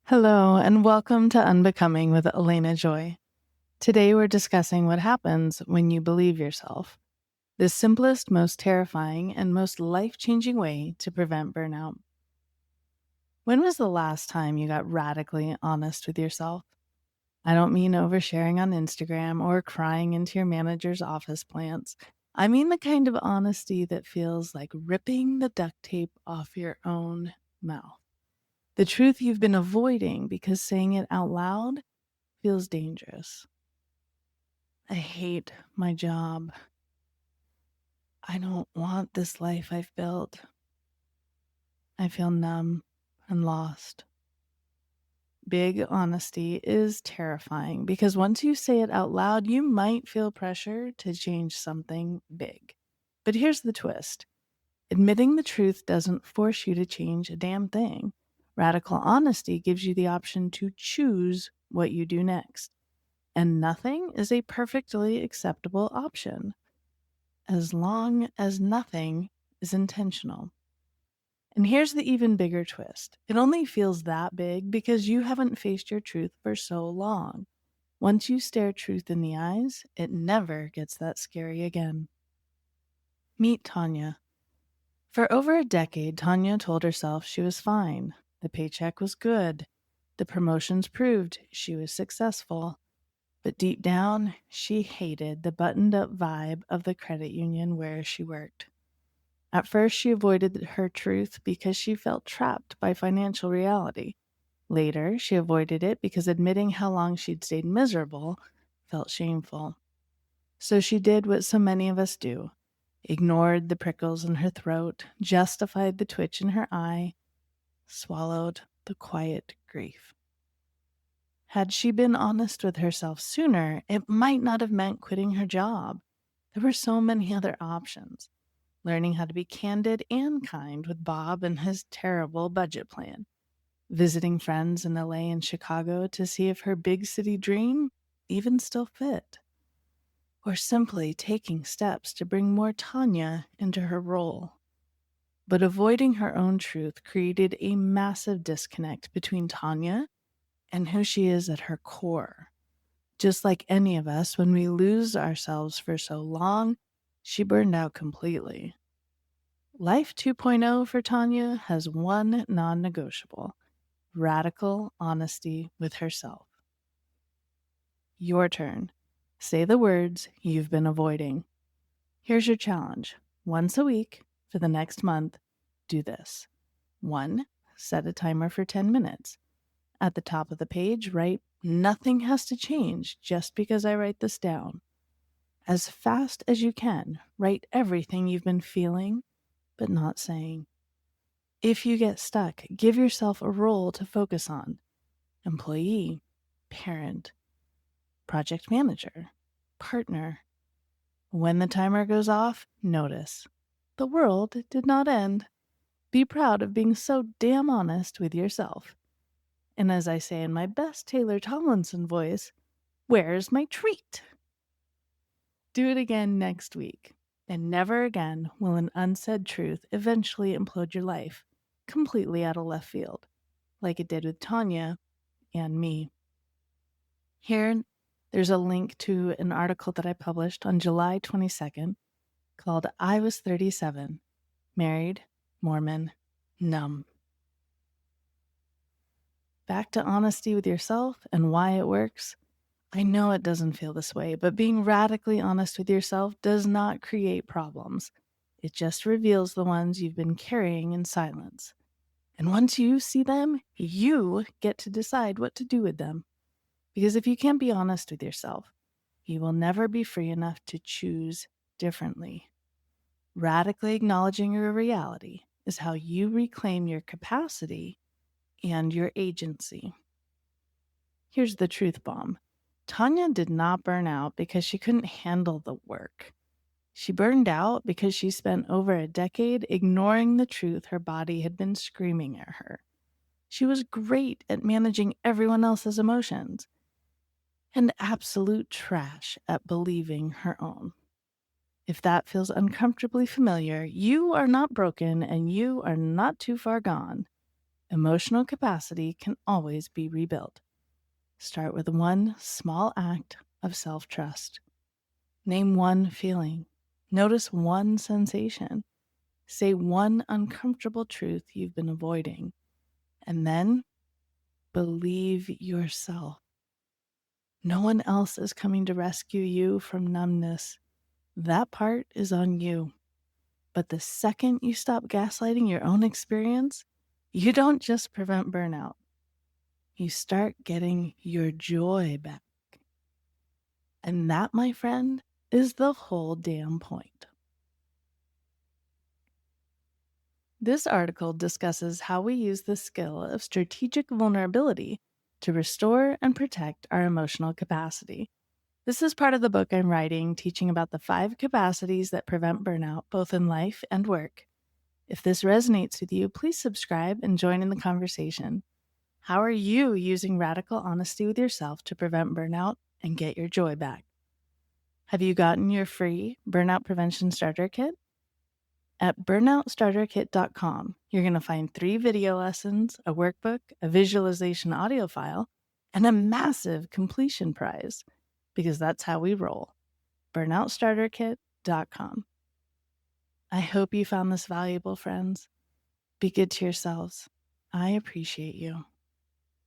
Hello, and welcome to Unbecoming with Elena Joy. Today, we're discussing what happens when you believe yourself, the simplest, most terrifying, and most life changing way to prevent burnout. When was the last time you got radically honest with yourself? I don't mean oversharing on Instagram or crying into your manager's office plants. I mean the kind of honesty that feels like ripping the duct tape off your own mouth. The truth you've been avoiding because saying it out loud feels dangerous. I hate my job. I don't want this life I've built. I feel numb and lost. Big honesty is terrifying because once you say it out loud, you might feel pressure to change something big. But here's the twist: admitting the truth doesn't force you to change a damn thing. Radical honesty gives you the option to choose what you do next. And nothing is a perfectly acceptable option, as long as nothing is intentional. And here's the even bigger twist: it only feels that big because you haven't faced your truth for so long. Once you stare truth in the eyes, it never gets that scary again. Meet Tawnia. For over a decade, Tawnia told herself she was fine. The paycheck was good. The promotions proved she was successful. But deep down, she hated the buttoned up vibe of the credit union where she worked. At first, she avoided her truth because she felt trapped by financial reality. Later, she avoided it because admitting how long she'd stayed miserable felt shameful. So she did what so many of us do: ignored the prickles in her throat, justified the twitch in her eye, swallowed the quiet grief. Had she been honest with herself sooner, it might not have meant quitting her job. There were so many other options. Learning how to be candid and kind with Bob and his terrible budget plan. Visiting friends in LA and Chicago to see if her big city dream even still fit. Or simply taking steps to bring more Tawnia into her role. But avoiding her own truth created a massive disconnect between Tawnia and who she is at her core. Just like any of us, when we lose ourselves for so long, she burned out completely. Life 2.0 for Tawnia has one non-negotiable: radical honesty with herself. Your turn. Say the words you've been avoiding. Here's your challenge. Once a week for the next month, do this. 1. Set a timer for 10 minutes. At the top of the page, write, "Nothing has to change just because I write this down." As fast as you can, write everything you've been feeling but not saying. If you get stuck, give yourself a role to focus on: employee, parent, project manager, partner. When the timer goes off, notice. The world did not end. Be proud of being so damn honest with yourself. And as I say in my best Taylor Tomlinson voice, where's my treat? Do it again next week, and never again will an unsaid truth eventually implode your life, completely out of left field, like it did with Tawnia and me. Here, there's a link to an article that I published on July 22nd called "I Was 37, Married, Mormon, Numb." Back to honesty with yourself and why it works. I know it doesn't feel this way, but being radically honest with yourself does not create problems. It just reveals the ones you've been carrying in silence. And once you see them, you get to decide what to do with them. Because if you can't be honest with yourself, you will never be free enough to choose differently. Radically acknowledging your reality is how you reclaim your capacity and your agency. Here's the truth bomb. Tawnia did not burn out because she couldn't handle the work. She burned out because she spent over a decade ignoring the truth her body had been screaming at her. She was great at managing everyone else's emotions, and absolute trash at believing her own. If that feels uncomfortably familiar, you are not broken and you are not too far gone. Emotional capacity can always be rebuilt. Start with one small act of self-trust. Name one feeling. Notice one sensation. Say one uncomfortable truth you've been avoiding. And then believe yourself. No one else is coming to rescue you from numbness. That part is on you. But the second you stop gaslighting your own experience, you don't just prevent burnout. You start getting your joy back. And that, my friend, is the whole damn point. This article discusses how we use the skill of strategic vulnerability to restore and protect our emotional capacity. This is part of the book I'm writing, teaching about the 5 capacities that prevent burnout, both in life and work. If this resonates with you, please subscribe and join in the conversation. How are you using radical honesty with yourself to prevent burnout and get your joy back? Have you gotten your free Burnout Prevention Starter Kit? At burnoutstarterkit.com, you're going to find 3 video lessons, a workbook, a visualization audio file, and a massive completion prize, because that's how we roll. burnoutstarterkit.com. I hope you found this valuable, friends. Be good to yourselves. I appreciate you.